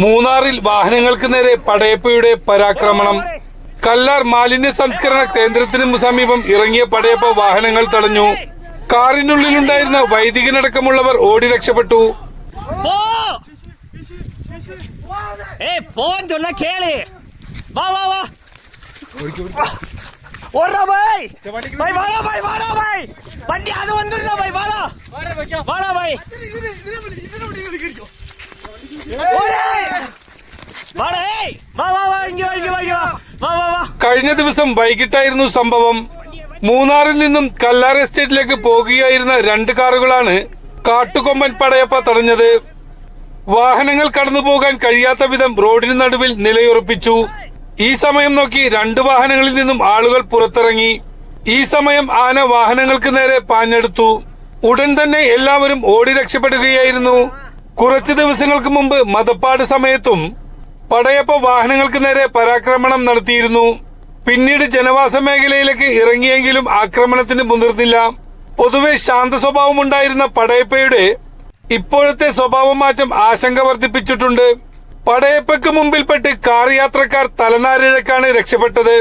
മൂന്നാറിൽ വാഹനങ്ങൾക്ക് നേരെ പടയപ്പയുടെ പരാക്രമണം. കല്ലാർ മാലിന്യ സംസ്കരണ കേന്ദ്രത്തിന് സമീപം ഇറങ്ങിയ പടയപ്പ വാഹനങ്ങൾ തടഞ്ഞു. കാറിനുള്ളിലുണ്ടായിരുന്ന വൈദികനടക്കമുള്ളവർ ഓടി രക്ഷപ്പെട്ടു. കഴിഞ്ഞ ദിവസം വൈകിട്ടായിരുന്നു സംഭവം. മൂന്നാറിൽ നിന്നും കല്ലാർ എസ്റ്റേറ്റിലേക്ക് പോകുകയായിരുന്ന 2 കാറുകളാണ് കാട്ടുകൊമ്പൻ പടയപ്പ തടഞ്ഞത്. വാഹനങ്ങൾ കടന്നുപോകാൻ കഴിയാത്ത വിധം റോഡിന് നടുവിൽ നിലയുറപ്പിച്ചു. ഈ സമയം നോക്കി 2 വാഹനങ്ങളിൽ നിന്നും ആളുകൾ പുറത്തിറങ്ങി. ഈ സമയം ആന വാഹനങ്ങൾക്ക് നേരെ പാഞ്ഞെടുത്തു. ഉടൻ തന്നെ എല്ലാവരും ഓടി രക്ഷപ്പെടുകയായിരുന്നു. കുറച്ചു ദിവസങ്ങൾക്ക് മുമ്പ് മതപ്പാട് സമയത്തും പടയപ്പ വാഹനങ്ങൾക്ക് നേരെ പരാക്രമണം നടത്തിയിരുന്നു. പിന്നീട് ജനവാസ മേഖലയിലേക്ക് ഇറങ്ങിയെങ്കിലും ആക്രമണത്തിന് മുതിർന്നില്ല. പൊതുവെ ശാന്ത സ്വഭാവമുണ്ടായിരുന്ന പടയപ്പയുടെ ഇപ്പോഴത്തെ സ്വഭാവമാറ്റം ആശങ്ക വർദ്ധിപ്പിച്ചിട്ടുണ്ട്. പടയപ്പയ്ക്ക് മുമ്പിൽപ്പെട്ട് കാർ യാത്രക്കാർ തലനാരിഴക്കാണ് രക്ഷപ്പെട്ടത്.